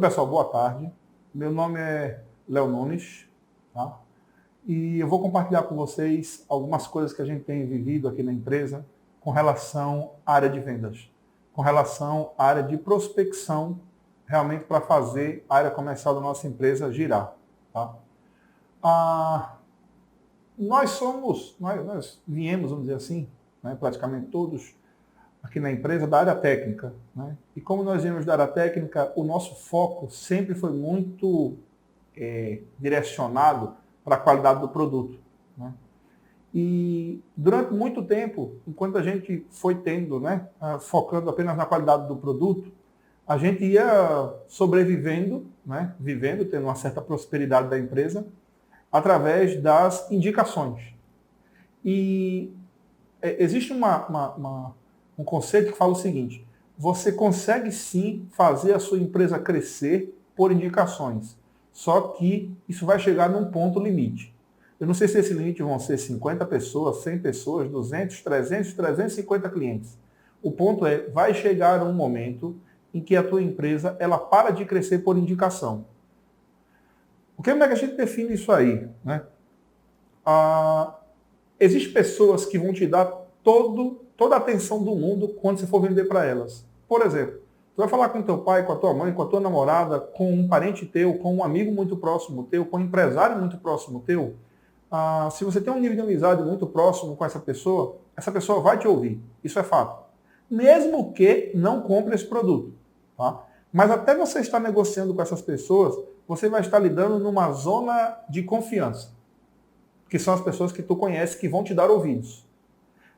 pessoal, boa tarde. Meu nome é Léo Nunes, tá? E eu vou compartilhar com vocês algumas coisas que a gente tem vivido aqui na empresa com relação à área de vendas, com relação à área de prospecção, realmente para fazer a área comercial da nossa empresa girar, tá? Nós viemos, vamos dizer assim, né, praticamente todos aqui na empresa da área técnica, né? E como nós viemos da área técnica, o nosso foco sempre foi muito direcionado para a qualidade do produto, né? E durante muito tempo, enquanto a gente foi tendo, né, focando apenas na qualidade do produto, a gente ia sobrevivendo, né, vivendo, tendo uma certa prosperidade da empresa, através das indicações. E existe um conceito que fala o seguinte: você consegue sim fazer a sua empresa crescer por indicações, só que isso vai chegar num ponto limite. Eu não sei se esse limite vão ser 50 pessoas, 100 pessoas, 200, 300, 350 clientes. O ponto é, vai chegar um momento em que a tua empresa ela para de crescer por indicação. Como é que a gente define isso aí, né? Existem pessoas que vão te dar toda a atenção do mundo quando você for vender para elas. Por exemplo, tu vai falar com teu pai, com a tua mãe, com a tua namorada, com um parente teu, com um amigo muito próximo teu, com um empresário muito próximo teu. Se você tem um nível de amizade muito próximo com essa pessoa vai te ouvir. Isso é fato. Mesmo que não compre esse produto, tá? Mas até você estar negociando com essas pessoas, você vai estar lidando numa zona de confiança, que são as pessoas que tu conhece que vão te dar ouvidos.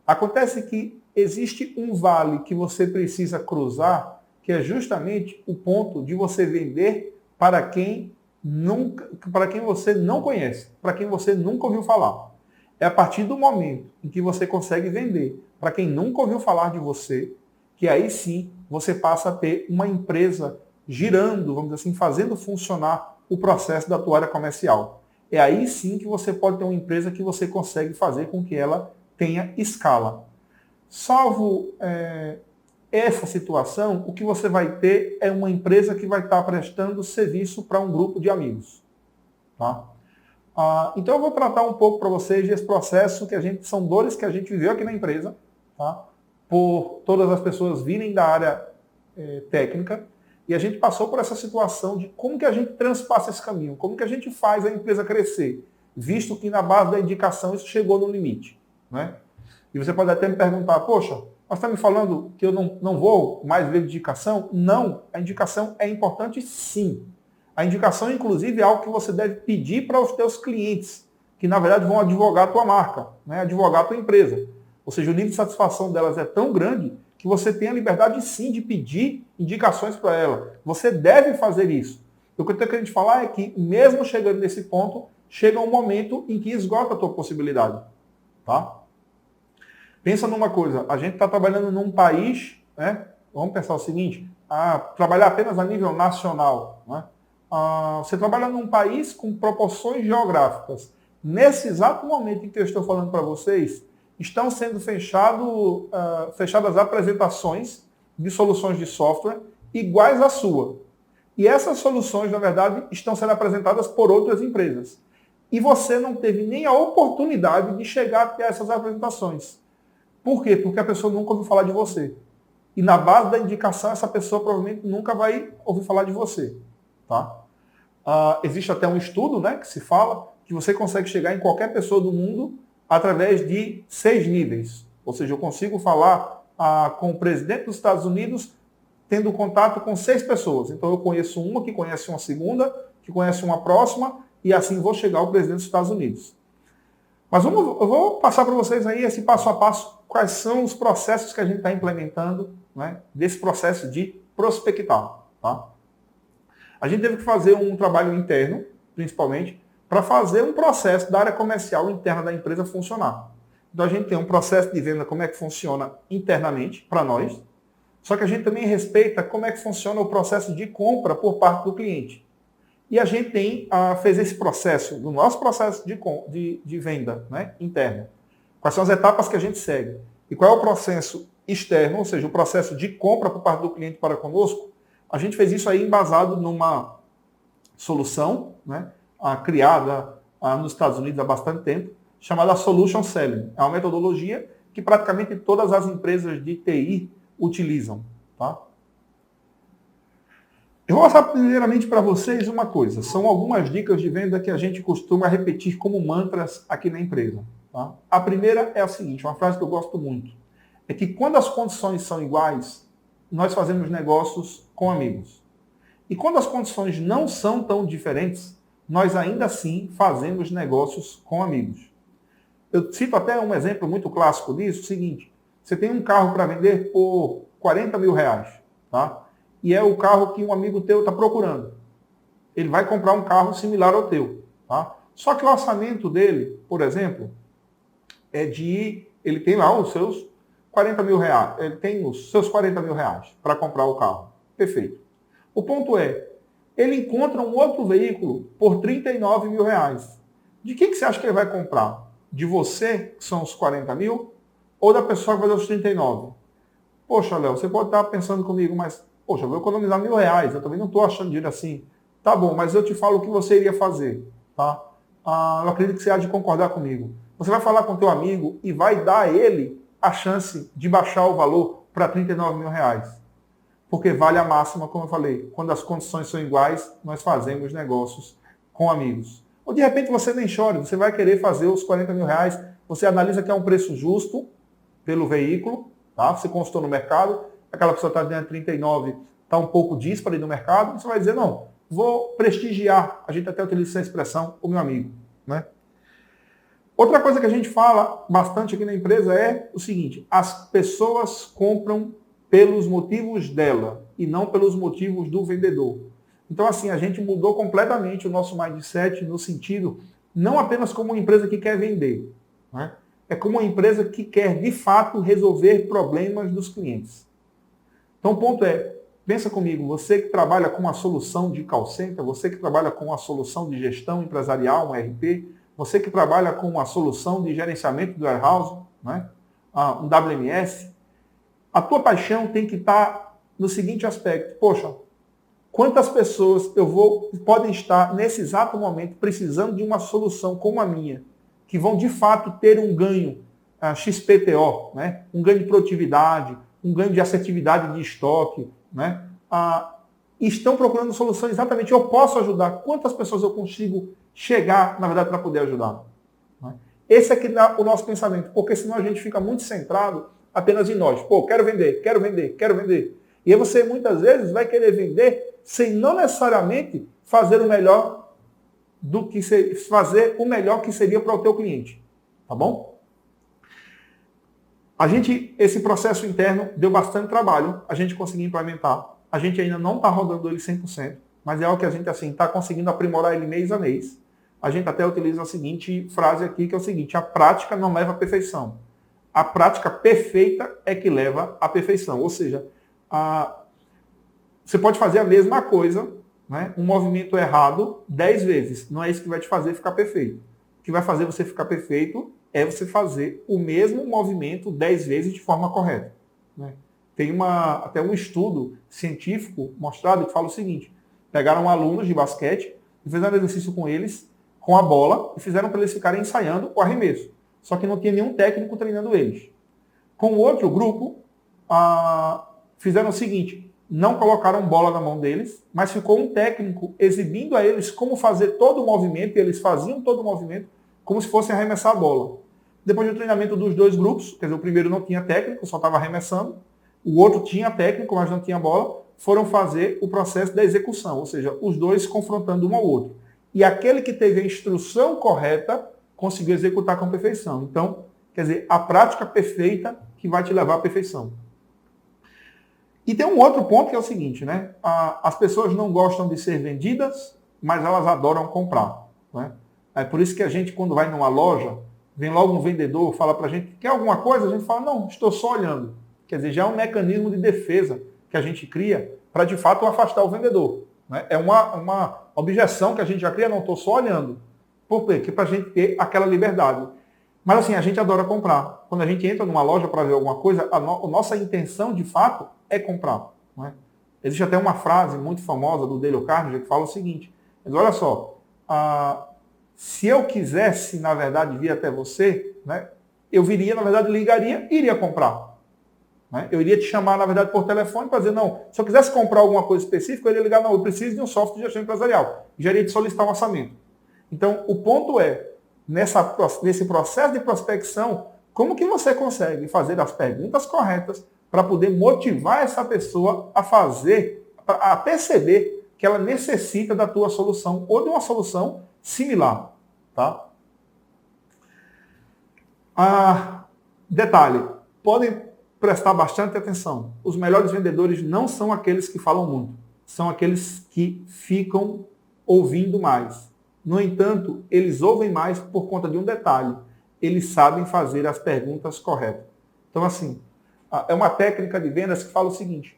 Acontece que existe um vale que você precisa cruzar, que é justamente o ponto de você vender para quem você não conhece, para quem você nunca ouviu falar. É a partir do momento em que você consegue vender para quem nunca ouviu falar de você, que aí sim você passa a ter uma empresa girando, vamos dizer assim, fazendo funcionar o processo da tua área comercial. É aí sim que você pode ter uma empresa que você consegue fazer com que ela tenha escala. Salvo essa situação, o que você vai ter é uma empresa que vai estar prestando serviço para um grupo de amigos. Tá? Então eu vou tratar um pouco para vocês desse processo são dores que a gente viveu aqui na empresa, tá? Por todas as pessoas virem da área técnica, e a gente passou por essa situação de como que a gente transpassa esse caminho, como que a gente faz a empresa crescer, visto que na base da indicação isso chegou no limite, né? E você pode até me perguntar, poxa, mas está me falando que eu não vou mais ver indicação? Não, a indicação é importante sim. A indicação, inclusive, é algo que você deve pedir para os teus clientes, que na verdade vão advogar a tua marca, né? Advogar a tua empresa. Ou seja, o nível de satisfação delas é tão grande que você tem a liberdade sim de pedir indicações para ela. Você deve fazer isso. O que eu estou querendo falar é que, mesmo chegando nesse ponto, chega um momento em que esgota a tua possibilidade. Tá? Pensa numa coisa, a gente está trabalhando num país, né? Vamos pensar o seguinte, trabalhar apenas a nível nacional, né? Você trabalha num país com proporções geográficas. Nesse exato momento em que eu estou falando para vocês, estão sendo fechadas apresentações de soluções de software iguais à sua. E essas soluções, na verdade, estão sendo apresentadas por outras empresas. E você não teve nem a oportunidade de chegar até essas apresentações. Por quê? Porque a pessoa nunca ouviu falar de você. E na base da indicação, essa pessoa provavelmente nunca vai ouvir falar de você. Tá? Existe até um estudo, né, que se fala que você consegue chegar em qualquer pessoa do mundo através de 6 níveis. Ou seja, eu consigo falar com o presidente dos Estados Unidos tendo contato com 6 pessoas. Então eu conheço uma, que conhece uma segunda, que conhece uma próxima, e assim vou chegar ao presidente dos Estados Unidos. Mas eu vou passar para vocês aí esse passo a passo, quais são os processos que a gente está implementando, né, desse processo de prospectar. Tá? A gente teve que fazer um trabalho interno, principalmente, para fazer um processo da área comercial interna da empresa funcionar. Então a gente tem um processo de venda, como é que funciona internamente, para nós, só que a gente também respeita como é que funciona o processo de compra por parte do cliente. E a gente fez esse processo, do nosso processo de venda, né, interno. Quais são as etapas que a gente segue? E qual é o processo externo, ou seja, o processo de compra por parte do cliente para conosco? A gente fez isso aí embasado numa solução, né, criada nos Estados Unidos há bastante tempo, chamada Solution Selling. É uma metodologia que praticamente todas as empresas de TI utilizam. Tá? Eu vou mostrar primeiramente para vocês uma coisa. São algumas dicas de venda que a gente costuma repetir como mantras aqui na empresa. Tá? A primeira é a seguinte, uma frase que eu gosto muito. É que quando as condições são iguais, nós fazemos negócios com amigos. E quando as condições não são tão diferentes, nós ainda assim fazemos negócios com amigos. Eu cito até um exemplo muito clássico disso, o seguinte, você tem um carro para vender por 40 mil reais, tá? E é o carro que um amigo teu está procurando. Ele vai comprar um carro similar ao teu, tá? Só que o orçamento dele, por exemplo, ele tem lá os seus 40 mil reais, ele tem os seus 40 mil reais para comprar o carro. Perfeito. O ponto é, ele encontra um outro veículo por 39 mil reais. De quem que você acha que ele vai comprar? De você, que são os 40 mil, ou da pessoa que vai dar os 39? Poxa, Léo, você pode estar pensando comigo, mas, poxa, eu vou economizar R$1.000, eu também não estou achando dinheiro assim. Tá bom, mas eu te falo o que você iria fazer, tá? Eu acredito que você há de concordar comigo. Você vai falar com o teu amigo e vai dar a ele a chance de baixar o valor para 39 mil reais. Porque vale a máxima, como eu falei, quando as condições são iguais, nós fazemos negócios com amigos. Ou de repente você nem chora, você vai querer fazer os 40 mil reais, você analisa que é um preço justo pelo veículo, tá? Você consultou no mercado, aquela pessoa está ganhando 39, está um pouco disparo no mercado, você vai dizer, não, vou prestigiar, a gente até utiliza essa expressão, o meu amigo, né? Outra coisa que a gente fala bastante aqui na empresa é o seguinte, as pessoas compram pelos motivos dela e não pelos motivos do vendedor. Então, assim, a gente mudou completamente o nosso mindset no sentido, não apenas como uma empresa que quer vender, né? É como uma empresa que quer, de fato, resolver problemas dos clientes. Então, o ponto é, pensa comigo, você que trabalha com uma solução de call center, você que trabalha com uma solução de gestão empresarial, um ERP, você que trabalha com uma solução de gerenciamento do warehouse, né? Um WMS, a tua paixão tem que estar no seguinte aspecto. Poxa, quantas pessoas podem estar nesse exato momento precisando de uma solução como a minha, que vão de fato ter um ganho XPTO, né? Um ganho de produtividade, um ganho de assertividade de estoque, né? E estão procurando soluções exatamente, eu posso ajudar. Quantas pessoas eu consigo chegar, na verdade, para poder ajudar? Né? Esse aqui é o nosso pensamento, porque senão a gente fica muito centrado apenas em nós. Pô, quero vender, quero vender, quero vender. E aí você muitas vezes vai querer vender sem não necessariamente fazer o melhor fazer o melhor que seria para o teu cliente. Tá bom? Esse processo interno deu bastante trabalho, a gente conseguiu implementar. A gente ainda não está rodando ele 100%, mas é algo que a gente assim está conseguindo aprimorar ele mês a mês. A gente até utiliza a seguinte frase aqui, que é o seguinte, a prática não leva à perfeição. A prática perfeita é que leva à perfeição. Ou seja, você pode fazer a mesma coisa, né, um movimento errado 10 vezes. Não é isso que vai te fazer ficar perfeito. O que vai fazer você ficar perfeito é você fazer o mesmo movimento 10 vezes de forma correta. Né? Tem até um estudo científico mostrado que fala o seguinte. Pegaram alunos de basquete e fizeram exercício com eles, com a bola, e fizeram para eles ficarem ensaiando o arremesso. Só que não tinha nenhum técnico treinando eles. Com o outro grupo, fizeram o seguinte, não colocaram bola na mão deles, mas ficou um técnico exibindo a eles como fazer todo o movimento, e eles faziam todo o movimento como se fossem arremessar a bola. Depois do treinamento dos dois grupos, quer dizer, o primeiro não tinha técnico, só estava arremessando, o outro tinha técnico, mas não tinha bola, foram fazer o processo da execução, ou seja, os dois confrontando um ao outro. E aquele que teve a instrução correta conseguiu executar com perfeição. Então, quer dizer, a prática perfeita que vai te levar à perfeição. E tem um outro ponto que é o seguinte, né? As pessoas não gostam de ser vendidas, mas elas adoram comprar. Né? É por isso que a gente, quando vai numa loja, vem logo um vendedor, fala pra gente, quer alguma coisa? A gente fala, não, estou só olhando. Quer dizer, já é um mecanismo de defesa que a gente cria para, de fato, afastar o vendedor. Né? É uma objeção que a gente já cria, não, estou só olhando. Por quê? Que para a gente ter aquela liberdade. Mas assim, a gente adora comprar. Quando a gente entra numa loja para ver alguma coisa, a nossa intenção, de fato, é comprar. Né? Existe até uma frase muito famosa do Dale Carnegie que fala o seguinte, mas olha só, se eu quisesse, na verdade, vir até você, né, eu viria, na verdade, ligaria e iria comprar. Né? Eu iria te chamar, na verdade, por telefone para dizer, não, se eu quisesse comprar alguma coisa específica, eu iria ligar, não, eu preciso de um software de gestão empresarial. Já iria te solicitar um orçamento. Então, o ponto é, nesse processo de prospecção, como que você consegue fazer as perguntas corretas para poder motivar essa pessoa a perceber que ela necessita da tua solução ou de uma solução similar. Tá? Detalhe, podem prestar bastante atenção. Os melhores vendedores não são aqueles que falam muito, são aqueles que ficam ouvindo mais. No entanto, eles ouvem mais por conta de um detalhe. Eles sabem fazer as perguntas corretas. Então, assim, é uma técnica de vendas que fala o seguinte.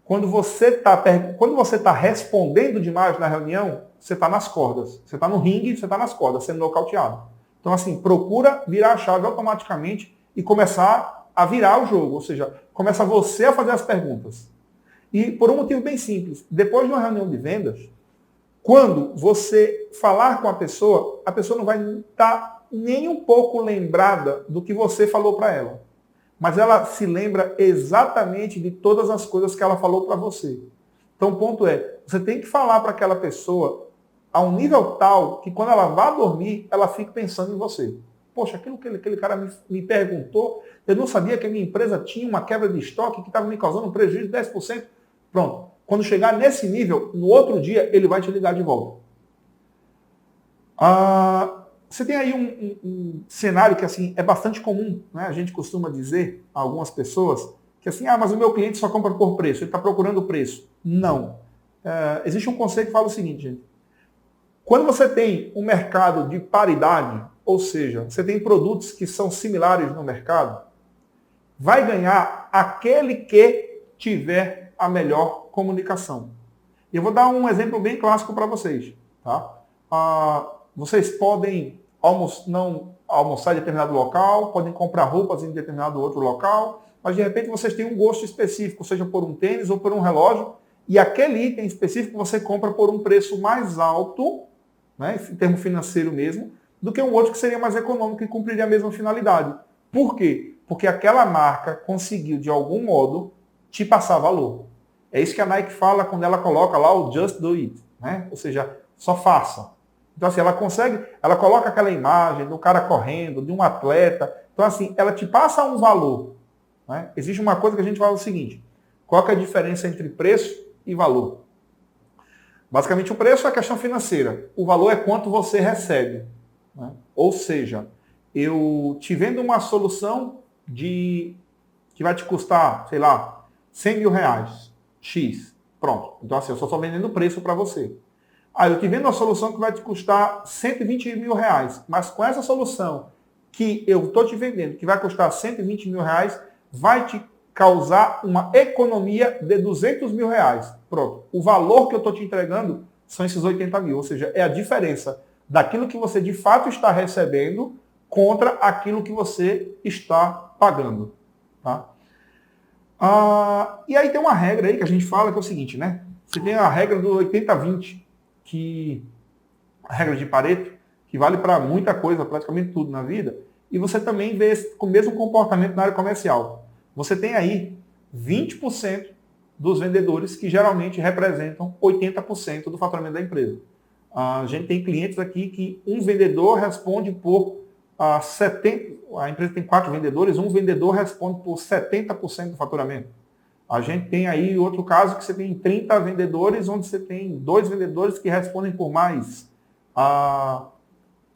Quando você está respondendo demais na reunião, você está nas cordas. Você está no ringue, você está nas cordas, sendo nocauteado. Então, assim, procura virar a chave automaticamente e começar a virar o jogo. Ou seja, começa você a fazer as perguntas. E por um motivo bem simples. Depois de uma reunião de vendas, quando você falar com a pessoa não vai estar nem um pouco lembrada do que você falou para ela. Mas ela se lembra exatamente de todas as coisas que ela falou para você. Então o ponto é, você tem que falar para aquela pessoa a um nível tal que quando ela vá dormir, ela fique pensando em você. Poxa, aquilo que aquele cara me perguntou, eu não sabia que a minha empresa tinha uma quebra de estoque que estava me causando um prejuízo de 10%. Pronto. Quando chegar nesse nível, no outro dia, ele vai te ligar de volta. Você tem aí um cenário que assim, é bastante comum, né? A gente costuma dizer a algumas pessoas que assim, mas o meu cliente só compra por preço, ele está procurando preço. Não. Existe um conceito que fala o seguinte, gente. Quando você tem um mercado de paridade, ou seja, você tem produtos que são similares no mercado, vai ganhar aquele que tiver a melhor comunicação. E eu vou dar um exemplo bem clássico para vocês. Tá? Vocês podem não almoçar em determinado local, podem comprar roupas em determinado outro local, mas de repente vocês têm um gosto específico, seja por um tênis ou por um relógio, e aquele item específico você compra por um preço mais alto, né, em termo financeiro mesmo, do que um outro que seria mais econômico e cumpriria a mesma finalidade. Por quê? Porque aquela marca conseguiu, de algum modo, te passar valor. É isso que a Nike fala quando ela coloca lá o Just Do It, né? Ou seja, só faça. Então, assim, ela coloca aquela imagem do cara correndo, de um atleta. Então, assim, ela te passa um valor. Né? Existe uma coisa que a gente fala o seguinte, qual que é a diferença entre preço e valor? Basicamente, o preço é a questão financeira. O valor é quanto você recebe. Né? Ou seja, eu te vendo uma solução que vai te custar, sei lá, 100 mil reais, X. Pronto. Então, assim, eu só estou vendendo o preço para você. Eu te vendo uma solução que vai te custar 120 mil reais, mas com essa solução que eu estou te vendendo, que vai custar 120 mil reais, vai te causar uma economia de 200 mil reais. Pronto. O valor que eu estou te entregando são esses 80 mil, ou seja, é a diferença daquilo que você de fato está recebendo contra aquilo que você está pagando. Tá? E aí tem uma regra aí que a gente fala que é o seguinte, né? Você tem a regra do 80-20, a regra de Pareto, que vale para muita coisa, praticamente tudo na vida, e você também vê com o mesmo comportamento na área comercial. Você tem aí 20% dos vendedores que geralmente representam 80% do faturamento da empresa. A gente tem clientes aqui que um vendedor responde por 70%, a empresa tem 4 vendedores, um vendedor responde por 70% do faturamento. A gente tem aí outro caso que você tem 30 vendedores, onde você tem 2 vendedores que respondem por mais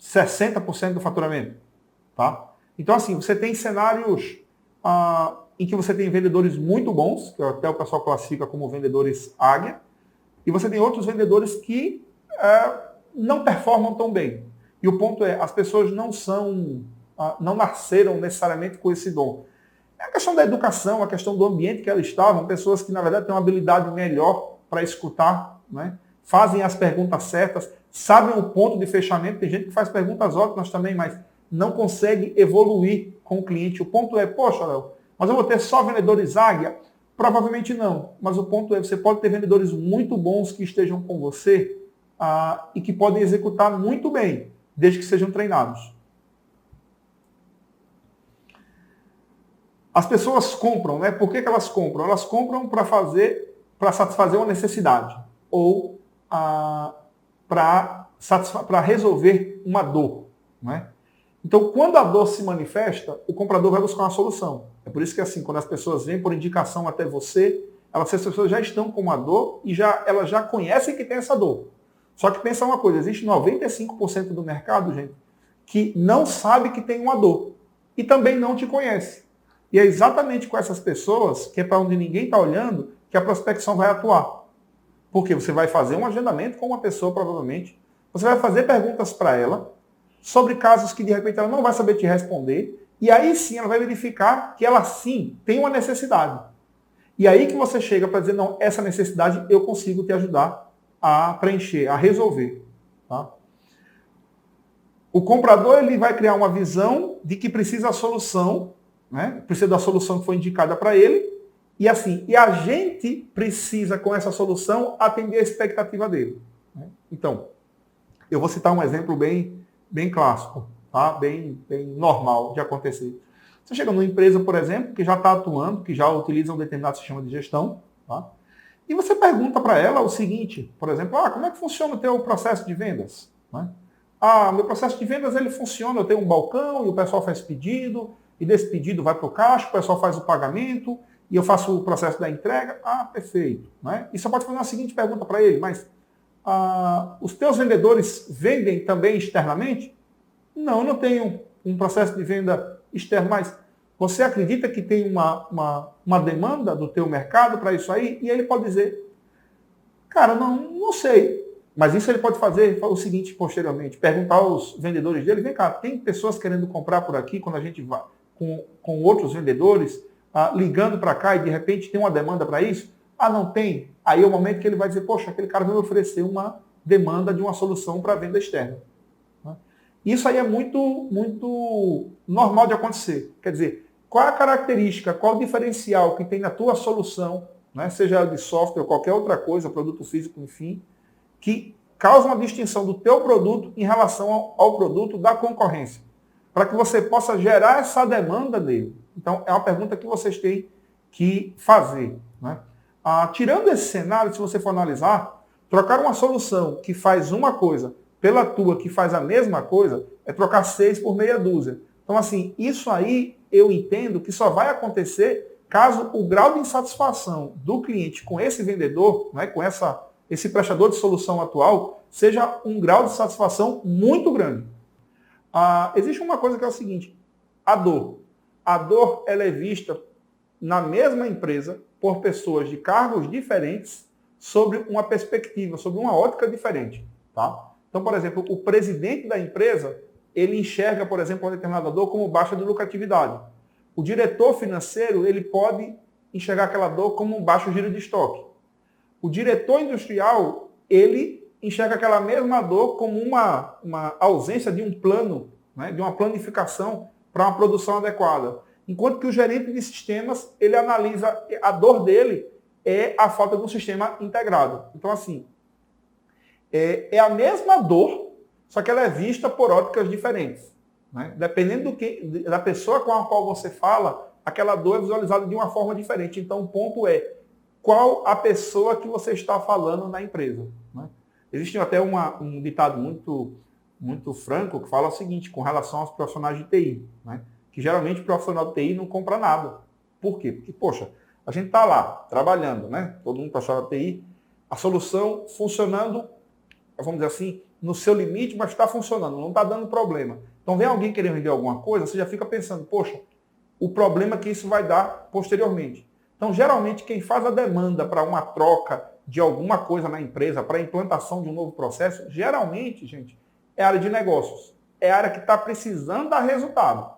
60% do faturamento. Tá? Então, assim, você tem cenários em que você tem vendedores muito bons, que até o pessoal classifica como vendedores águia, e você tem outros vendedores que não performam tão bem. E o ponto é, as pessoas não nasceram necessariamente com esse dom. É a questão da educação, a questão do ambiente que elas estavam, pessoas que, na verdade, têm uma habilidade melhor para escutar, né? Fazem as perguntas certas, sabem o ponto de fechamento. Tem gente que faz perguntas ótimas também, mas não consegue evoluir com o cliente. O ponto é, poxa, Léo, mas eu vou ter só vendedores águia? Provavelmente não, mas o ponto é, você pode ter vendedores muito bons que estejam com você e que podem executar muito bem, desde que sejam treinados. As pessoas compram, né? Por que elas compram? Elas compram para satisfazer uma necessidade ou para resolver uma dor, né? Então, quando a dor se manifesta, o comprador vai buscar uma solução. É por isso que, assim, quando as pessoas vêm por indicação até você, essas pessoas já estão com uma dor e elas já conhecem que tem essa dor. Só que pensa uma coisa, existe 95% do mercado, gente, que não sabe que tem uma dor e também não te conhece. E é exatamente com essas pessoas, que é para onde ninguém está olhando, que a prospecção vai atuar. Porque você vai fazer um agendamento com uma pessoa, provavelmente, você vai fazer perguntas para ela, sobre casos que de repente ela não vai saber te responder, e aí sim ela vai verificar que ela sim tem uma necessidade. E aí que você chega para dizer, não, essa necessidade eu consigo te ajudar a preencher, a resolver. Tá? O comprador ele vai criar uma visão de que precisa a solução, né? Precisa da solução que foi indicada para ele, e assim, e a gente precisa com essa solução atender a expectativa dele. Né? Então, eu vou citar um exemplo bem clássico, tá? bem normal de acontecer. Você chega numa empresa, por exemplo, que já está atuando, que já utiliza um determinado sistema de gestão, tá? E você pergunta para ela o seguinte, por exemplo, como é que funciona o teu processo de vendas? Né? Meu processo de vendas ele funciona, eu tenho um balcão e o pessoal faz pedido, e desse pedido vai para o caixa, o pessoal faz o pagamento, e eu faço o processo da entrega. Perfeito. Né? E você pode fazer uma seguinte pergunta para ele, mas os teus vendedores vendem também externamente? Não, eu não tenho um processo de venda externo, mas você acredita que tem uma demanda do teu mercado para isso aí? E ele pode dizer, cara, não sei. Mas isso ele pode fazer o seguinte posteriormente, perguntar aos vendedores dele, vem cá, tem pessoas querendo comprar por aqui quando a gente vai com outros vendedores, ligando para cá e de repente tem uma demanda para isso? Não tem. Aí é o momento que ele vai dizer, poxa, aquele cara vai me oferecer uma demanda de uma solução para venda externa. Isso aí é muito normal de acontecer. Quer dizer, qual é a característica, qual o diferencial que tem na tua solução, né, seja de software ou qualquer outra coisa, produto físico, enfim, que causa uma distinção do teu produto em relação ao produto da concorrência, para que você possa gerar essa demanda dele. Então, é uma pergunta que vocês têm que fazer. Né? Tirando esse cenário, se você for analisar, trocar uma solução que faz uma coisa pela tua que faz a mesma coisa, é trocar 6 por meia dúzia. Então, assim, isso aí eu entendo que só vai acontecer caso o grau de insatisfação do cliente com esse vendedor, né, com esse prestador de solução atual, seja um grau de satisfação muito grande. Existe uma coisa que é o seguinte, a dor. A dor ela é vista na mesma empresa por pessoas de cargos diferentes sobre uma perspectiva, sobre uma ótica diferente. Tá? Então, por exemplo, o presidente da empresa, ele enxerga, por exemplo, uma determinada dor como baixa de lucratividade. O diretor financeiro, ele pode enxergar aquela dor como um baixo giro de estoque. O diretor industrial, ele enxerga aquela mesma dor como uma ausência de um plano, né, de uma planificação para uma produção adequada. Enquanto que o gerente de sistemas, ele analisa a dor dele é a falta de um sistema integrado. Então, assim, é a mesma dor, só que ela é vista por óticas diferentes. Né? Dependendo da pessoa com a qual você fala, aquela dor é visualizada de uma forma diferente. Então, o ponto é qual a pessoa que você está falando na empresa. Né? Existe até um ditado muito franco que fala o seguinte, com relação aos profissionais de TI, né? Que geralmente o profissional de TI não compra nada. Por quê? Porque, poxa, a gente está lá, trabalhando, né? Todo mundo profissional de TI, a solução funcionando, vamos dizer assim, no seu limite, mas está funcionando, não está dando problema. Então vem alguém querer vender alguma coisa, você já fica pensando, poxa, o problema que isso vai dar posteriormente. Então, geralmente, quem faz a demanda para uma troca de alguma coisa na empresa, para a implantação de um novo processo, geralmente, gente, é a área de negócios. É a área que está precisando dar resultado.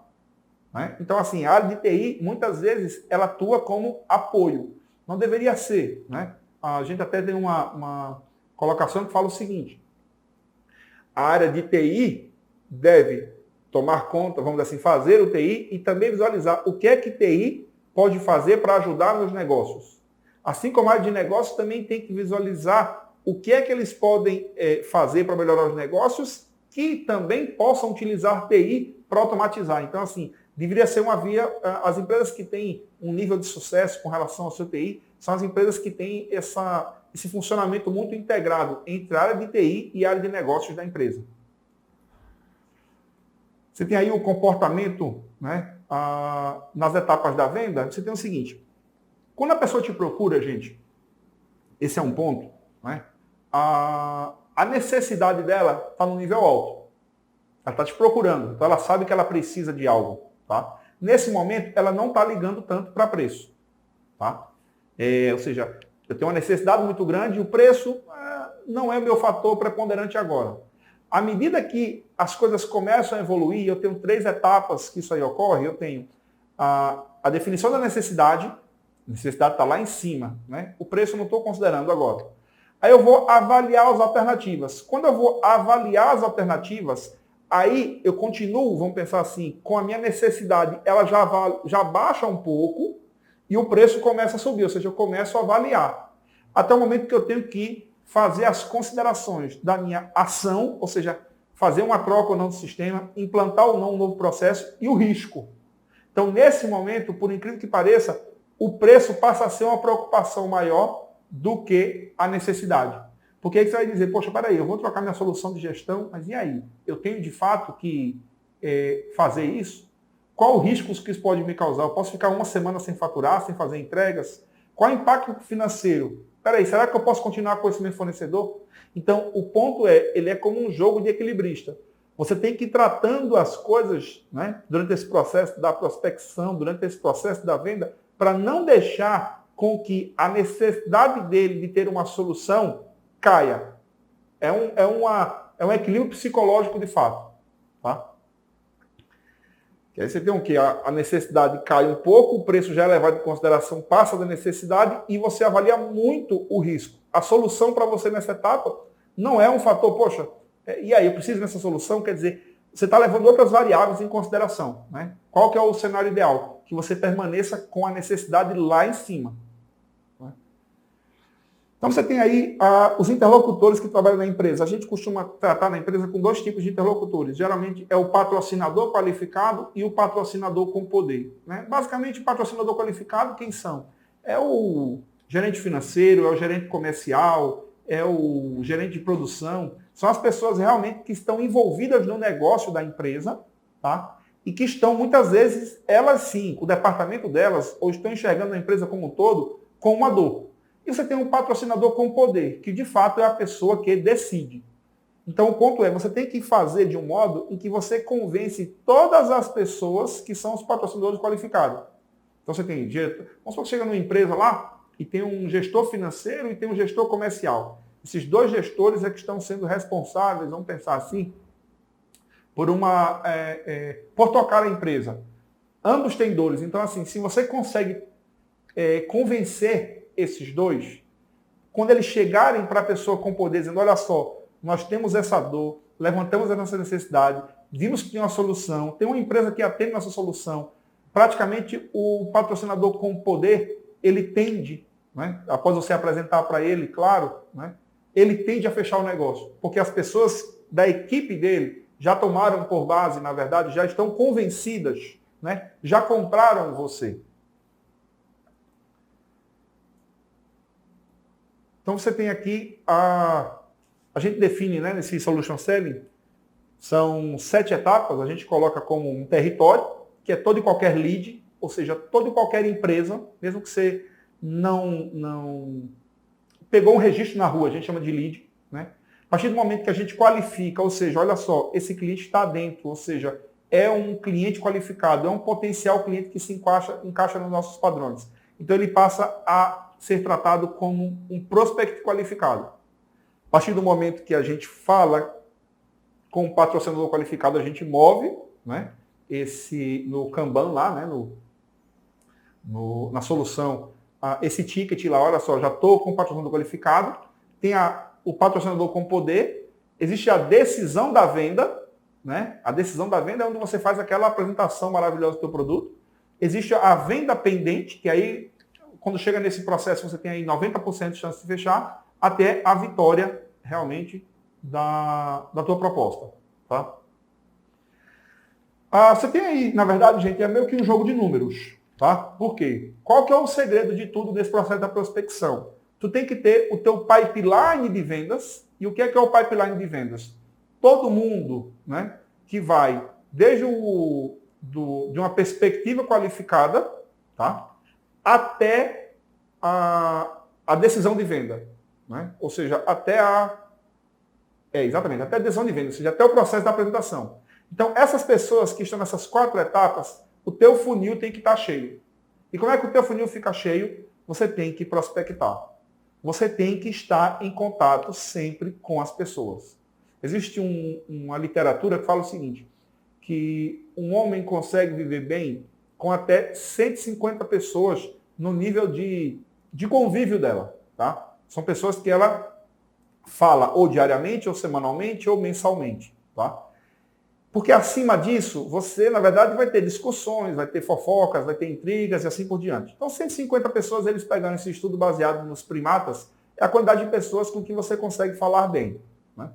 Né? Então, assim, a área de TI, muitas vezes, ela atua como apoio. Não deveria ser. Né? A gente até tem uma colocação que fala o seguinte, a área de TI deve tomar conta, vamos dizer assim, fazer o TI e também visualizar o que é que TI pode fazer para ajudar nos negócios? Assim como a área de negócios também tem que visualizar o que é que eles podem fazer para melhorar os negócios que também possam utilizar TI para automatizar. Então, assim, deveria ser uma via, as empresas que têm um nível de sucesso com relação ao seu TI, são as empresas que têm esse funcionamento muito integrado entre a área de TI e a área de negócios da empresa. Você tem aí o comportamento, né, nas etapas da venda. Você tem o seguinte, quando a pessoa te procura, gente, esse é um ponto, né, a necessidade dela está no nível alto. Ela está te procurando, então ela sabe que ela precisa de algo. Tá? Nesse momento, ela não está ligando tanto para preço. Tá? Ou seja, eu tenho uma necessidade muito grande e o preço não é o meu fator preponderante agora. À medida que as coisas começam a evoluir, eu tenho 3 etapas que isso aí ocorre. Eu tenho a definição da necessidade. A necessidade está lá em cima. Né? O preço eu não estou considerando agora. Aí eu vou avaliar as alternativas. Quando eu vou avaliar as alternativas, aí eu continuo, vamos pensar assim, com a minha necessidade, ela já baixa um pouco e o preço começa a subir, ou seja, eu começo a avaliar. Até o momento que eu tenho que fazer as considerações da minha ação, ou seja, fazer uma troca ou não do sistema, implantar ou não um novo processo e o risco. Então, nesse momento, por incrível que pareça, o preço passa a ser uma preocupação maior do que a necessidade. Porque aí você vai dizer, poxa, peraí, eu vou trocar minha solução de gestão, mas e aí? Eu tenho de fato que fazer isso? Qual o risco que isso pode me causar? Eu posso ficar uma semana sem faturar, sem fazer entregas? Qual o impacto financeiro? Peraí, será que eu posso continuar com esse meu fornecedor? Então, o ponto ele é como um jogo de equilibrista. Você tem que ir tratando as coisas, né, durante esse processo da prospecção, durante esse processo da venda, para não deixar com que a necessidade dele de ter uma solução caia. É um equilíbrio psicológico de fato. Tá? Que aí você tem o quê? A necessidade cai um pouco, o preço já é levado em consideração, passa da necessidade e você avalia muito o risco. A solução para você nessa etapa não é um fator, poxa, e aí, eu preciso dessa solução? Quer dizer, você está levando outras variáveis em consideração. Né? Qual que é o cenário ideal? Que você permaneça com a necessidade lá em cima. Então você tem aí os interlocutores que trabalham na empresa. A gente costuma tratar na empresa com 2 tipos de interlocutores. Geralmente é o patrocinador qualificado e o patrocinador com poder. Né? Basicamente, o patrocinador qualificado, quem são? É o gerente financeiro, é o gerente comercial, é o gerente de produção. São as pessoas realmente que estão envolvidas no negócio da empresa, tá? E que estão, muitas vezes, elas sim, o departamento delas, ou estão enxergando a empresa como um todo, com uma dor. E você tem um patrocinador com poder, que de fato é a pessoa que decide. Então o ponto é, você tem que fazer de um modo em que você convence todas as pessoas que são os patrocinadores qualificados. Então você tem diretor, vamos supor que chega numa empresa lá e tem um gestor financeiro e tem um gestor comercial. Esses 2 gestores é que estão sendo responsáveis, vamos pensar assim, por tocar a empresa. Ambos têm dores. Então assim, se você consegue convencer esses 2, quando eles chegarem para a pessoa com poder, dizendo, olha só, nós temos essa dor, levantamos a nossa necessidade, vimos que tem uma solução, tem uma empresa que atende nossa solução, praticamente o patrocinador com poder, ele tende, né, após você apresentar para ele, claro, né, ele tende a fechar o negócio, porque as pessoas da equipe dele já tomaram por base, na verdade, já estão convencidas, né, já compraram você. Então você tem aqui, a gente define, né, nesse Solution Selling, são 7 etapas, a gente coloca como um território, que é todo e qualquer lead, ou seja, toda e qualquer empresa, mesmo que você não pegou um registro na rua, a gente chama de lead. Né? A partir do momento que a gente qualifica, ou seja, olha só, esse cliente está dentro, ou seja, é um cliente qualificado, é um potencial cliente que se encaixa nos nossos padrões. Então ele passa a ser tratado como um prospect qualificado. A partir do momento que a gente fala com o patrocinador qualificado, a gente move, né, no Kanban lá, né, na solução, esse ticket lá, olha só, já estou com o patrocinador qualificado, tem o patrocinador com poder, existe a decisão da venda, né? A decisão da venda é onde você faz aquela apresentação maravilhosa do seu produto, Existe a venda pendente, que aí, quando chega nesse processo, você tem aí 90% de chance de fechar, até a vitória, realmente, da tua proposta. Tá? Você tem aí, na verdade, gente, é meio que um jogo de números. Tá? Por quê? Qual que é o segredo de tudo nesse processo da prospecção? Tu tem que ter o teu pipeline de vendas. E o que é o pipeline de vendas? Todo mundo, né, que vai, desde de uma perspectiva qualificada, tá, até a decisão de venda. Né? Ou seja, exatamente, até a decisão de venda, ou seja, até o processo da apresentação. Então, essas pessoas que estão nessas 4 etapas, o teu funil tem que estar cheio. E como é que o teu funil fica cheio? Você tem que prospectar. Você tem que estar em contato sempre com as pessoas. Existe uma literatura que fala o seguinte, que um homem consegue viver bem com até 150 pessoas no nível de convívio dela. Tá? São pessoas que ela fala ou diariamente, ou semanalmente, ou mensalmente. Tá? Porque acima disso, você, na verdade, vai ter discussões, vai ter fofocas, vai ter intrigas e assim por diante. Então, 150 pessoas, eles pegaram esse estudo baseado nos primatas, é a quantidade de pessoas com quem você consegue falar bem. Né?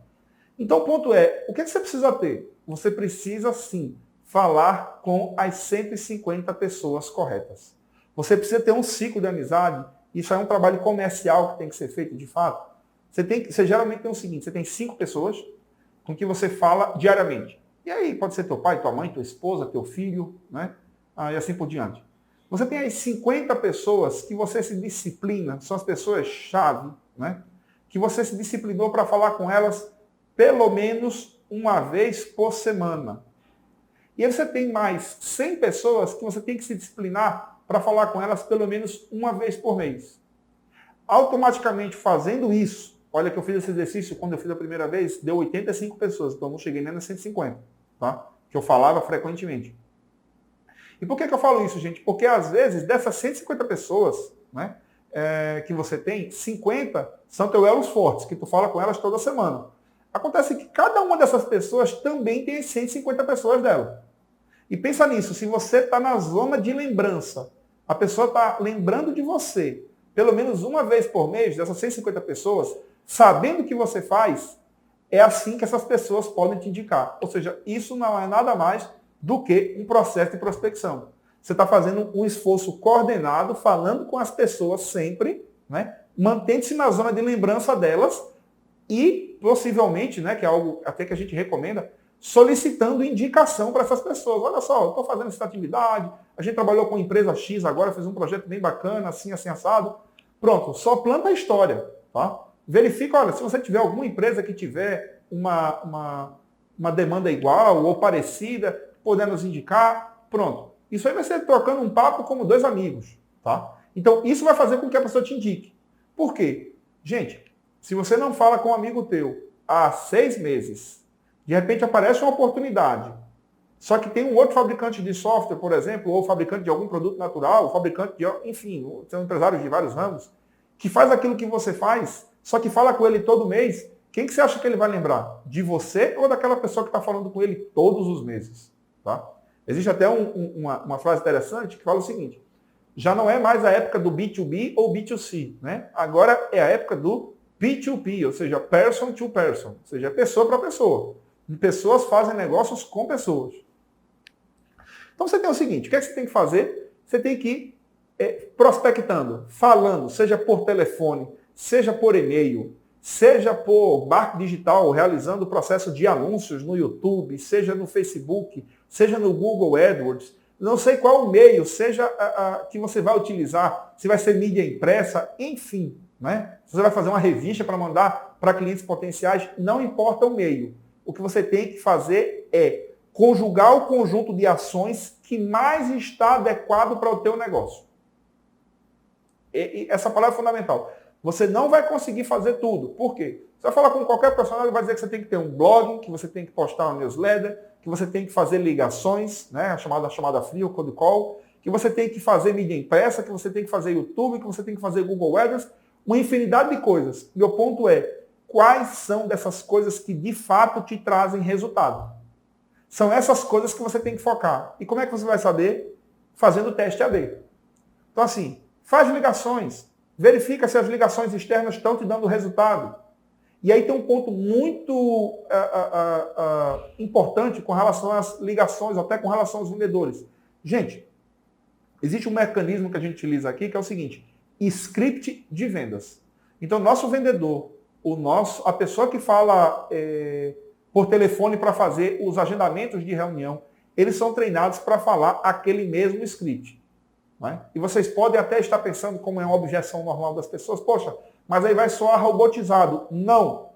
Então, o ponto é, o que você precisa ter? Você precisa, sim, falar com as 150 pessoas corretas. Você precisa ter um ciclo de amizade, isso é um trabalho comercial que tem que ser feito, de fato. Você geralmente tem o seguinte, você tem 5 pessoas com quem você fala diariamente. E aí, pode ser teu pai, tua mãe, tua esposa, teu filho, né? E assim por diante. Você tem aí 50 pessoas que você se disciplina, são as pessoas-chave, né? Que você se disciplinou para falar com elas pelo menos uma vez por semana. E aí você tem mais 100 pessoas que você tem que se disciplinar para falar com elas pelo menos uma vez por mês. Automaticamente fazendo isso, olha que eu fiz esse exercício quando eu fiz a primeira vez, deu 85 pessoas, então eu não cheguei nem nas 150, tá? Que eu falava frequentemente. E por que eu falo isso, gente? Porque às vezes dessas 150 pessoas, né, que você tem, 50 são teus elos fortes, que tu fala com elas toda semana. Acontece que cada uma dessas pessoas também tem as 150 pessoas dela. E pensa nisso, se você está na zona de lembrança, a pessoa está lembrando de você, pelo menos uma vez por mês, dessas 150 pessoas, sabendo o que você faz, é assim que essas pessoas podem te indicar. Ou seja, isso não é nada mais do que um processo de prospecção. Você está fazendo um esforço coordenado, falando com as pessoas sempre, né, mantendo-se na zona de lembrança delas e, possivelmente, né, que é algo até que a gente recomenda, solicitando indicação para essas pessoas. Olha só, eu estou fazendo essa atividade, a gente trabalhou com a empresa X agora, fez um projeto bem bacana, assim, assim, assado. Pronto, só planta a história. Tá? Verifica, olha, se você tiver alguma empresa que tiver uma demanda igual ou parecida, poder nos indicar, pronto. Isso aí vai ser trocando um papo como 2 amigos. Tá? Então, isso vai fazer com que a pessoa te indique. Por quê? Gente, se você não fala com um amigo teu há 6 meses, de repente aparece uma oportunidade, só que tem um outro fabricante de software, por exemplo, ou fabricante de algum produto natural, fabricante de, enfim, são empresários de vários ramos, que faz aquilo que você faz, só que fala com ele todo mês, quem que você acha que ele vai lembrar? De você ou daquela pessoa que está falando com ele todos os meses? Tá? Existe até uma frase interessante que fala o seguinte, já não é mais a época do B2B ou B2C, né? Agora é a época do P2P, ou seja, person to person, ou seja, pessoa para pessoa. E pessoas fazem negócios com pessoas. Então você tem o seguinte, o que é que você tem que fazer? Você tem que ir prospectando, falando, seja por telefone, seja por e-mail, seja por marketing digital, realizando o processo de anúncios no YouTube, seja no Facebook, seja no Google AdWords, não sei qual o meio, seja que você vai utilizar, se vai ser mídia impressa, enfim, né? Se você vai fazer uma revista para mandar para clientes potenciais, não importa o meio. O que você tem que fazer é conjugar o conjunto de ações que mais está adequado para o teu negócio. E essa palavra é fundamental. Você não vai conseguir fazer tudo. Por quê? Você vai falar com qualquer profissional, ele vai dizer que você tem que ter um blog, que você tem que postar uma newsletter, que você tem que fazer ligações, né, a chamada fria, o cold call, que você tem que fazer mídia impressa, que você tem que fazer YouTube, que você tem que fazer Google AdWords, uma infinidade de coisas. Meu ponto é, quais são dessas coisas que de fato te trazem resultado? São essas coisas que você tem que focar. E como é que você vai saber? fazendo teste AB. Então, assim, faz ligações, verifica se as ligações externas estão te dando resultado. E aí tem um ponto muito importante com relação às ligações, até com relação aos vendedores. Gente, existe um mecanismo que a gente utiliza aqui, que é o seguinte, script de vendas. Então, nosso vendedor, a pessoa que fala por telefone para fazer os agendamentos de reunião, eles são treinados para falar aquele mesmo script. Né? E vocês podem até estar pensando como é uma objeção normal das pessoas, poxa, mas aí vai soar robotizado. Não,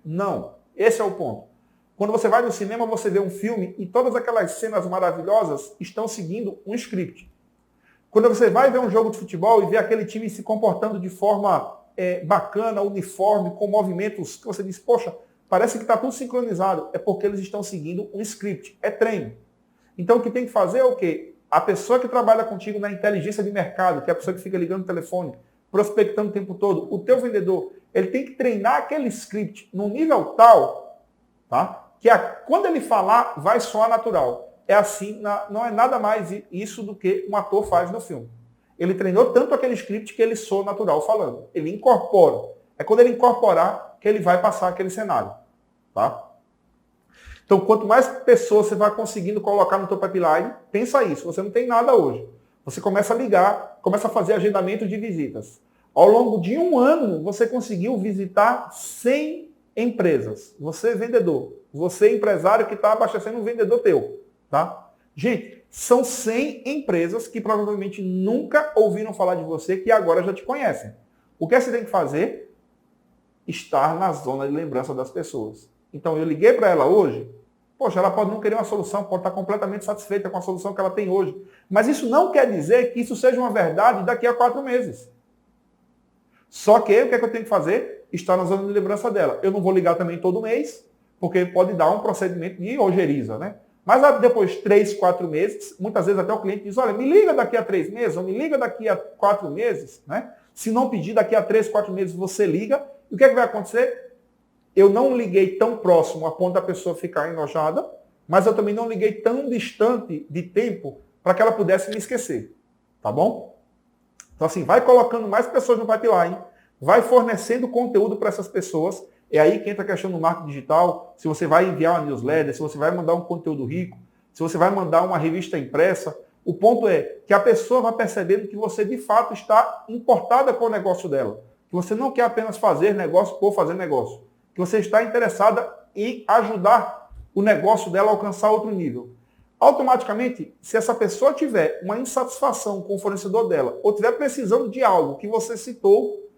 não. Esse é o ponto. Quando você vai no cinema, você vê um filme e todas aquelas cenas maravilhosas estão seguindo um script. Quando você vai ver um jogo de futebol e vê aquele time se comportando de forma bacana, uniforme, com movimentos que você diz, poxa, parece que está tudo sincronizado. É porque eles estão seguindo um script. É treino. Então o que tem que fazer é o quê? A pessoa que trabalha contigo na inteligência de mercado, que é a pessoa que fica ligando o telefone, prospectando o tempo todo, o teu vendedor, ele tem que treinar aquele script num nível tal, tá? Que quando ele falar, vai soar natural. É assim, não é nada mais isso do que um ator faz no filme. Ele treinou tanto aquele script que ele soa natural falando. Ele incorpora. É quando ele incorporar que ele vai passar aquele cenário. Tá? Então, quanto mais pessoas você vai conseguindo colocar no teu pipeline, pensa isso. Você não tem nada hoje. Você começa a ligar, começa a fazer agendamento de visitas. Ao longo de um ano, você conseguiu visitar 100 empresas. Você é vendedor. Você é empresário que está abastecendo um vendedor teu. Tá? Gente, são 100 empresas que provavelmente nunca ouviram falar de você, que agora já te conhecem. O que você tem que fazer? Estar na zona de lembrança das pessoas. Então, eu liguei para ela hoje, poxa, ela pode não querer uma solução, pode estar completamente satisfeita com a solução que ela tem hoje. Mas isso não quer dizer que isso seja uma verdade daqui a 4 meses. Só que o que é que eu tenho que fazer? Estar na zona de lembrança dela. Eu não vou ligar também todo mês, porque pode dar um procedimento de ojeriza, né? Mas depois 3, 4 meses, muitas vezes até o cliente diz, olha, me liga daqui a 3 meses, ou me liga daqui a 4 meses, né? Se não pedir, daqui a 3, 4 meses você liga. E o que é que vai acontecer? Eu não liguei tão próximo a ponto da pessoa ficar enojada, mas eu também não liguei tão distante de tempo para que ela pudesse me esquecer. Tá bom? Então, assim, vai colocando mais pessoas no pipeline, vai fornecendo conteúdo para essas pessoas. É aí que entra a questão do marketing digital, se você vai enviar uma newsletter, se você vai mandar um conteúdo rico, se você vai mandar uma revista impressa. O ponto é que a pessoa vai percebendo que você, de fato, está importada com o negócio dela. Que você não quer apenas fazer negócio por fazer negócio. Que você está interessada em ajudar o negócio dela a alcançar outro nível. Automaticamente, se essa pessoa tiver uma insatisfação com o fornecedor dela, ou tiver precisando de algo que você citou,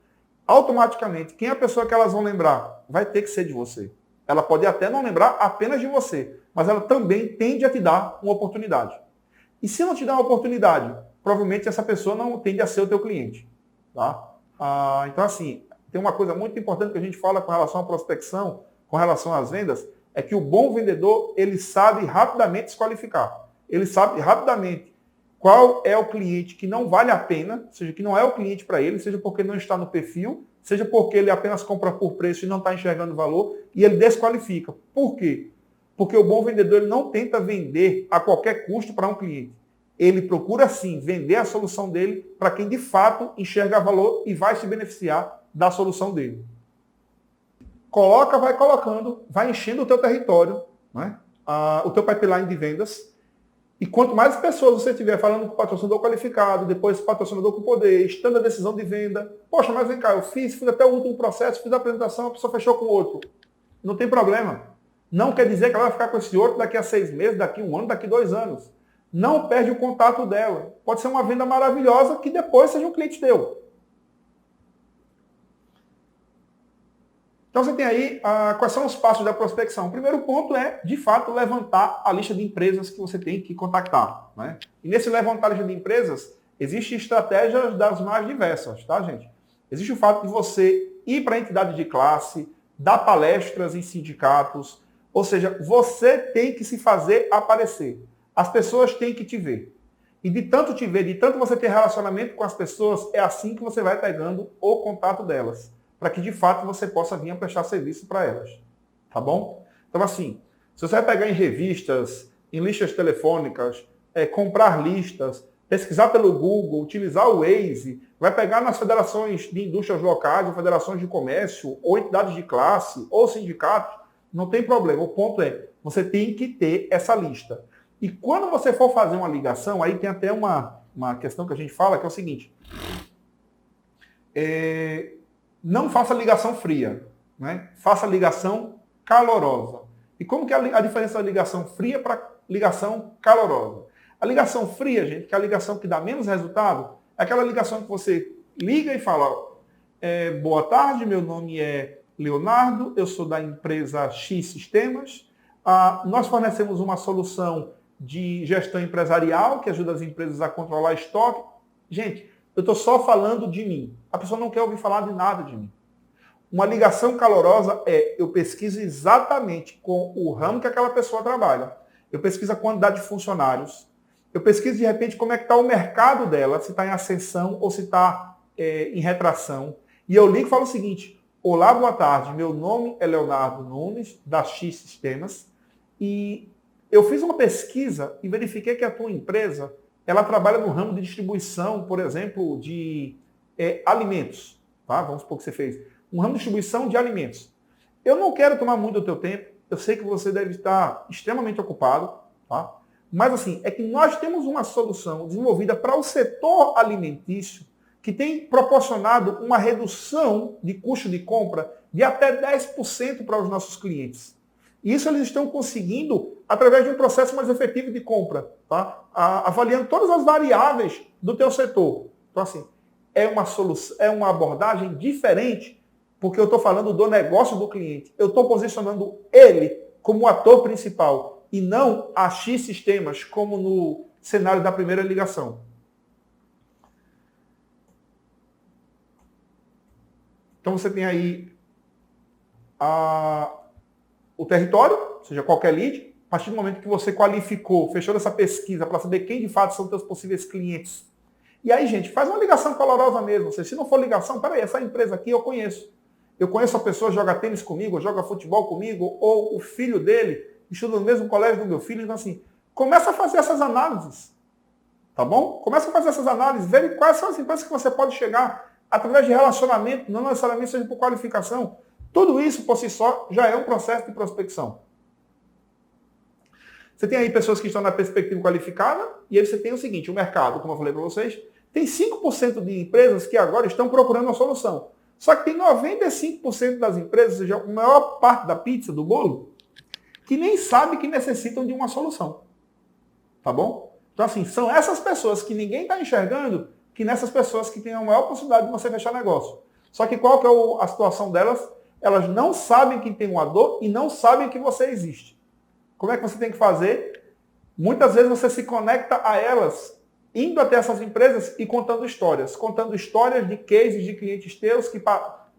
automaticamente, quem é a pessoa que elas vão lembrar? Vai ter que ser de você. Ela pode até não lembrar apenas de você, mas ela também tende a te dar uma oportunidade. E se não te dar uma oportunidade, provavelmente essa pessoa não tende a ser o teu cliente. Tá? Então, assim, tem uma coisa muito importante que a gente fala com relação à prospecção, com relação às vendas, é que o bom vendedor, ele sabe rapidamente se qualificar. Ele sabe rapidamente qual é o cliente que não vale a pena, seja, que não é o cliente para ele, seja porque não está no perfil, seja porque ele apenas compra por preço e não está enxergando valor, e ele desqualifica. Por quê? Porque o bom vendedor ele não tenta vender a qualquer custo para um cliente. Ele procura, sim, vender a solução dele para quem de fato enxerga valor e vai se beneficiar da solução dele. Coloca, vai colocando, vai enchendo o teu território, né? O teu pipeline de vendas. E quanto mais pessoas você tiver falando com o patrocinador qualificado, depois patrocinador com poder, estando a decisão de venda, poxa, mas vem cá, eu fiz até o último processo, fiz a apresentação, a pessoa fechou com o outro. Não tem problema. Não quer dizer que ela vai ficar com esse outro daqui a 6 meses, daqui a 1 ano, daqui a 2 anos. Não perde o contato dela. Pode ser uma venda maravilhosa que depois seja um cliente teu. Então você tem aí quais são os passos da prospecção. O primeiro ponto é, de fato, levantar a lista de empresas que você tem que contactar. Né? E nesse levantar a lista de empresas, existem estratégias das mais diversas, tá, gente? Existe o fato de você ir para a entidade de classe, dar palestras em sindicatos, ou seja, você tem que se fazer aparecer. As pessoas têm que te ver. E de tanto te ver, de tanto você ter relacionamento com as pessoas, é assim que você vai pegando o contato delas, para que de fato você possa vir a prestar serviço para elas. Tá bom? Então assim, se você vai pegar em revistas, em listas telefônicas, comprar listas, pesquisar pelo Google, utilizar o Waze, vai pegar nas federações de indústrias locais, ou federações de comércio, ou entidades de classe, ou sindicatos, não tem problema. O ponto é, você tem que ter essa lista. E quando você for fazer uma ligação, aí tem até uma questão que a gente fala, que é o seguinte, não faça ligação fria, né? Faça ligação calorosa. E como que é a diferença da ligação fria para ligação calorosa? A ligação fria, gente, que é a ligação que dá menos resultado, é aquela ligação que você liga e fala, boa tarde, meu nome é Leonardo, eu sou da empresa X Sistemas, nós fornecemos uma solução de gestão empresarial que ajuda as empresas a controlar estoque. Gente, eu estou só falando de mim. A pessoa não quer ouvir falar de nada de mim. Uma ligação calorosa eu pesquiso exatamente com o ramo que aquela pessoa trabalha. Eu pesquiso a quantidade de funcionários. Eu pesquiso, de repente, como é que está o mercado dela, se está em ascensão ou se está em retração. E eu ligo e falo o seguinte, olá, boa tarde, meu nome é Leonardo Nunes, da X Sistemas, e eu fiz uma pesquisa e verifiquei que a tua empresa, ela trabalha no ramo de distribuição, por exemplo, de alimentos. Tá? Vamos supor que você fez. Um ramo de distribuição de alimentos. Eu não quero tomar muito do teu tempo, eu sei que você deve estar extremamente ocupado, tá? Mas assim, é que nós temos uma solução desenvolvida para o setor alimentício que tem proporcionado uma redução de custo de compra de até 10% para os nossos clientes. E isso eles estão conseguindo através de um processo mais efetivo de compra, tá? Avaliando todas as variáveis do teu setor. Então assim, é uma solução, é uma abordagem diferente, porque eu estou falando do negócio do cliente. Eu estou posicionando ele como o ator principal e não a X Sistemas, como no cenário da primeira ligação. Então você tem aí o território, ou seja, qualquer lead. A partir do momento que você qualificou, fechou essa pesquisa para saber quem de fato são teus possíveis clientes. E aí, gente, faz uma ligação calorosa mesmo. Ou seja, se não for ligação, peraí, essa empresa aqui eu conheço. Eu conheço a pessoa, joga tênis comigo, joga futebol comigo, ou o filho dele estuda no mesmo colégio do meu filho. Então, assim, começa a fazer essas análises. Tá bom? Começa a fazer essas análises, ver quais são as empresas que você pode chegar através de relacionamento, não necessariamente seja por qualificação. Tudo isso, por si só, já é um processo de prospecção. Você tem aí pessoas que estão na perspectiva qualificada, e aí você tem o seguinte, o mercado, como eu falei para vocês, tem 5% de empresas que agora estão procurando uma solução. Só que tem 95% das empresas, ou seja, a maior parte da pizza, do bolo, que nem sabe que necessitam de uma solução. Tá bom? Então, assim, são essas pessoas que ninguém está enxergando, que nessas pessoas que têm a maior possibilidade de você fechar negócio. Só que qual que é a situação delas? Elas não sabem que tem uma dor e não sabem que você existe. Como é que você tem que fazer? Muitas vezes você se conecta a elas, indo até essas empresas e contando histórias de cases de clientes teus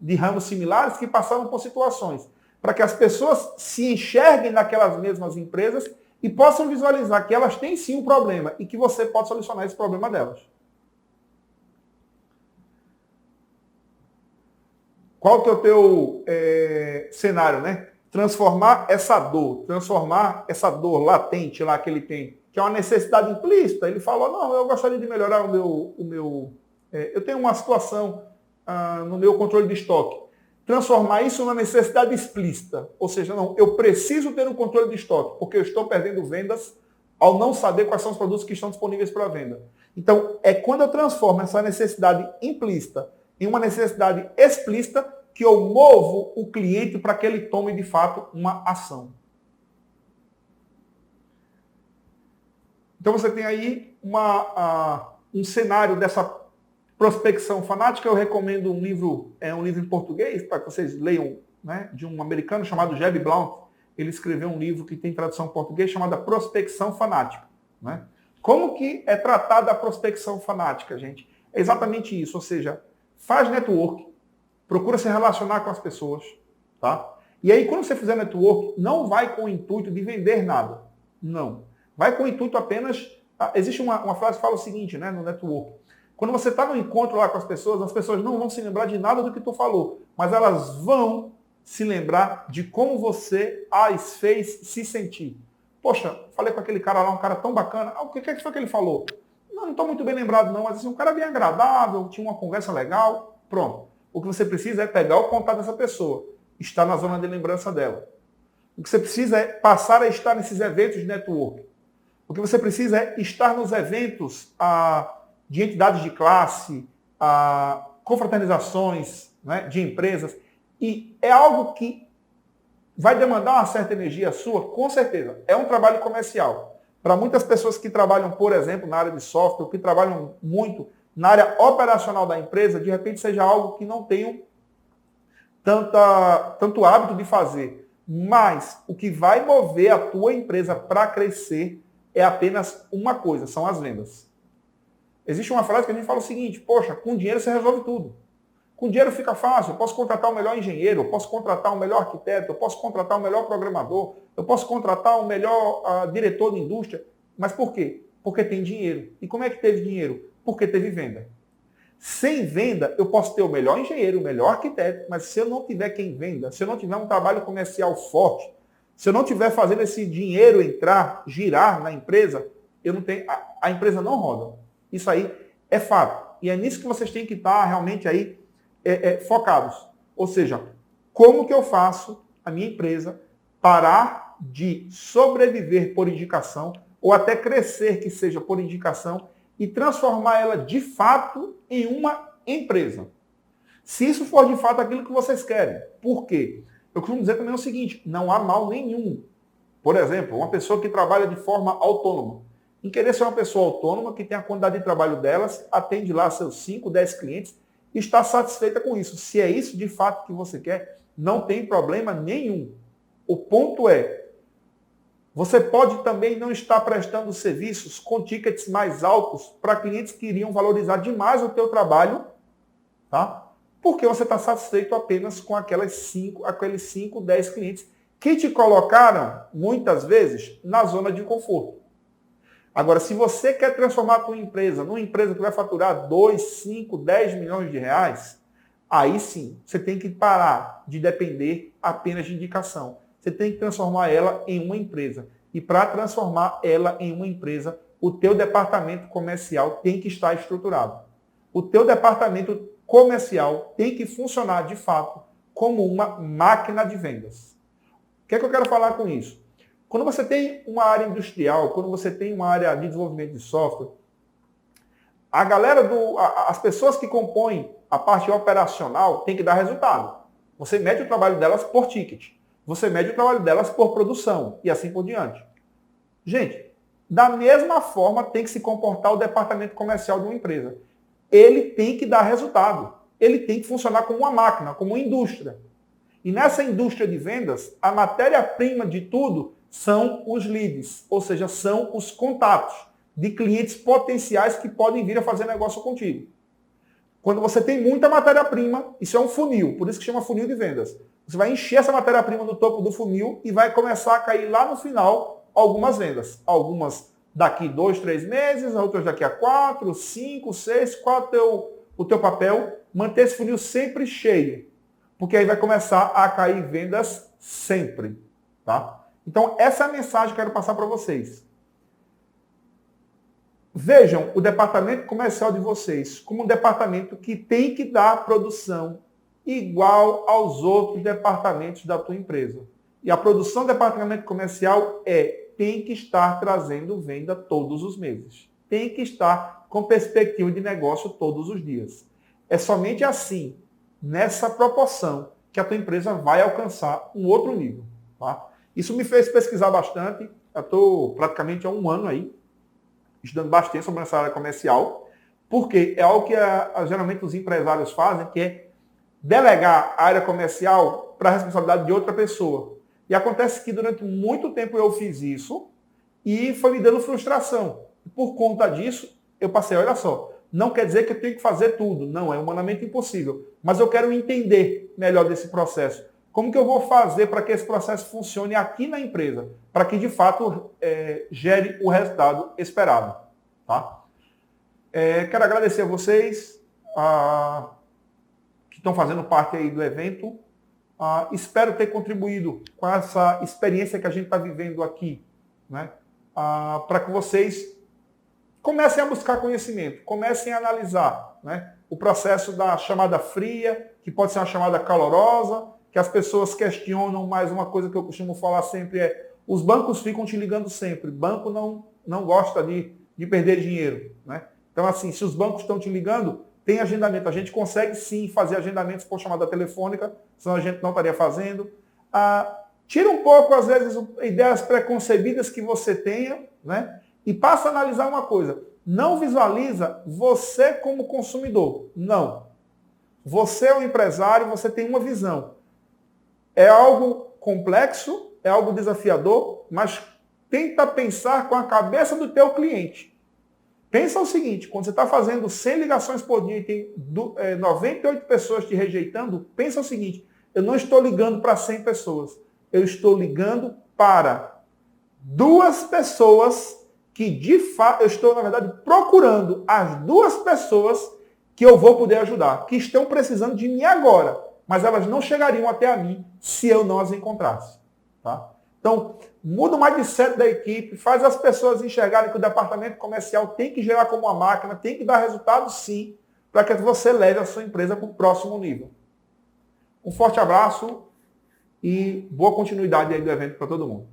de ramos similares que passaram por situações, para que as pessoas se enxerguem naquelas mesmas empresas e possam visualizar que elas têm sim um problema e que você pode solucionar esse problema delas. Qual que é o teu cenário, né? Transformar essa dor latente lá que ele tem, que é uma necessidade implícita. Ele falou, não, eu gostaria de melhorar eu tenho uma situação no meu controle de estoque. Transformar isso numa necessidade explícita. Ou seja, não, eu preciso ter um controle de estoque, porque eu estou perdendo vendas ao não saber quais são os produtos que estão disponíveis para venda. Então, é quando eu transformo essa necessidade implícita em uma necessidade explícita que eu movo o cliente para que ele tome, de fato, uma ação. Então, você tem aí um cenário dessa prospecção fanática. Eu recomendo um livro em português, para que vocês leiam, né, de um americano chamado Jeb Blount. Ele escreveu um livro que tem tradução em português chamada Prospecção Fanática. Né? Como que é tratada a prospecção fanática, gente? É exatamente isso, ou seja, faz network, procura se relacionar com as pessoas, tá? E aí, quando você fizer network, não vai com o intuito de vender nada. Não. Vai com o intuito apenas... Existe uma frase que fala o seguinte, né, no network. Quando você está no encontro lá com as pessoas não vão se lembrar de nada do que tu falou, mas elas vão se lembrar de como você as fez se sentir. Poxa, falei com aquele cara lá, um cara tão bacana. O que foi que ele falou? Não, não estou muito bem lembrado não, mas assim, um cara bem agradável, tinha uma conversa legal, pronto. O que você precisa é pegar o contato dessa pessoa, estar na zona de lembrança dela. O que você precisa é passar a estar nesses eventos de network. O que você precisa é estar nos eventos de entidades de classe, confraternizações, né, de empresas. E é algo que vai demandar uma certa energia sua, com certeza. É um trabalho comercial. Para muitas pessoas que trabalham, por exemplo, na área de software, que trabalham muito na área operacional da empresa, de repente seja algo que não tenham tanto hábito de fazer. Mas o que vai mover a tua empresa para crescer é apenas uma coisa, são as vendas. Existe uma frase que a gente fala o seguinte, poxa, com dinheiro você resolve tudo. Com dinheiro fica fácil, eu posso contratar o melhor engenheiro, eu posso contratar o melhor arquiteto, eu posso contratar o melhor programador, eu posso contratar o melhor diretor de indústria. Mas por quê? Porque tem dinheiro. E como é que teve dinheiro? Porque teve venda. Sem venda, eu posso ter o melhor engenheiro, o melhor arquiteto, mas se eu não tiver quem venda, se eu não tiver um trabalho comercial forte, se eu não tiver fazendo esse dinheiro entrar, girar na empresa, eu não tenho, a empresa não roda. Isso aí é fato. E é nisso que vocês têm que estar realmente aí focados. Ou seja, como que eu faço a minha empresa parar de sobreviver por indicação ou até crescer que seja por indicação e transformar ela de fato em uma empresa. Se isso for de fato aquilo que vocês querem. Por quê? Eu costumo dizer também o seguinte, não há mal nenhum. Por exemplo, uma pessoa que trabalha de forma autônoma. Em querer ser uma pessoa autônoma, que tem a quantidade de trabalho delas, atende lá seus 5, 10 clientes e está satisfeita com isso. Se é isso de fato que você quer, não tem problema nenhum. O ponto é, você pode também não estar prestando serviços com tickets mais altos para clientes que iriam valorizar demais o teu trabalho, tá? Porque você está satisfeito apenas com aqueles 5, 10 clientes que te colocaram, muitas vezes, na zona de conforto. Agora, se você quer transformar a tua empresa numa empresa que vai faturar 2, 5, 10 milhões de reais, aí sim, você tem que parar de depender apenas de indicação. Você tem que transformar ela em uma empresa. E para transformar ela em uma empresa, o teu departamento comercial tem que estar estruturado. O teu departamento comercial tem que funcionar de fato como uma máquina de vendas. O que é que eu quero falar com isso? Quando você tem uma área industrial, quando você tem uma área de desenvolvimento de software, as pessoas que compõem a parte operacional têm que dar resultado. Você mede o trabalho delas por ticket. Você mede o trabalho delas por produção e assim por diante. Gente, da mesma forma tem que se comportar o departamento comercial de uma empresa. Ele tem que dar resultado. Ele tem que funcionar como uma máquina, como uma indústria. E nessa indústria de vendas, a matéria-prima de tudo são os leads, ou seja, são os contatos de clientes potenciais que podem vir a fazer negócio contigo. Quando você tem muita matéria-prima, isso é um funil, por isso que chama funil de vendas. Você vai encher essa matéria-prima no topo do funil e vai começar a cair lá no final algumas vendas. Algumas daqui 2, 3 meses, outras daqui a 4, 5, 6. Qual é o teu papel? Manter esse funil sempre cheio. Porque aí vai começar a cair vendas sempre. Tá? Então, essa é a mensagem que eu quero passar para vocês. Vejam o departamento comercial de vocês como um departamento que tem que dar produção igual aos outros departamentos da tua empresa. E a produção do departamento comercial tem que estar trazendo venda todos os meses. Tem que estar com perspectiva de negócio todos os dias. É somente assim, nessa proporção, que a tua empresa vai alcançar um outro nível. Tá? Isso me fez pesquisar bastante. Eu estou praticamente há um ano aí, estudando bastante sobre essa área comercial, porque é algo que geralmente os empresários fazem, que é delegar a área comercial para a responsabilidade de outra pessoa. E acontece que durante muito tempo eu fiz isso e foi me dando frustração. Por conta disso, eu passei, olha só, não quer dizer que eu tenho que fazer tudo. Não, é humanamente impossível. Mas eu quero entender melhor desse processo. Como que eu vou fazer para que esse processo funcione aqui na empresa? Para que, de fato, gere o resultado esperado. Tá? Quero agradecer a vocês que estão fazendo parte aí do evento. Espero ter contribuído com essa experiência que a gente está vivendo aqui, né? Para que vocês Comecem a buscar conhecimento, comecem a analisar, né? O processo da chamada fria, que pode ser uma chamada calorosa, que as pessoas questionam, mas uma coisa que eu costumo falar sempre é, os bancos ficam te ligando sempre, banco não gosta de perder dinheiro, né? Então, assim, se os bancos estão te ligando, tem agendamento. A gente consegue sim fazer agendamentos por chamada telefônica, senão a gente não estaria fazendo. Tira um pouco, às vezes, ideias preconcebidas que você tenha, né? E passa a analisar uma coisa. Não visualiza você como consumidor. Não. Você é um empresário, você tem uma visão. É algo complexo, é algo desafiador, mas tenta pensar com a cabeça do teu cliente. Pensa o seguinte, quando você está fazendo 100 ligações por dia e tem 98 pessoas te rejeitando, pensa o seguinte, eu não estou ligando para 100 pessoas, eu estou ligando para 2 pessoas que de fato, eu estou, na verdade, procurando as 2 pessoas que eu vou poder ajudar, que estão precisando de mim agora, mas elas não chegariam até a mim se eu não as encontrasse. Tá? Então, muda o mindset da equipe, faz as pessoas enxergarem que o departamento comercial tem que gerar como uma máquina, tem que dar resultado sim, para que você leve a sua empresa para o próximo nível. Um forte abraço e boa continuidade aí do evento para todo mundo.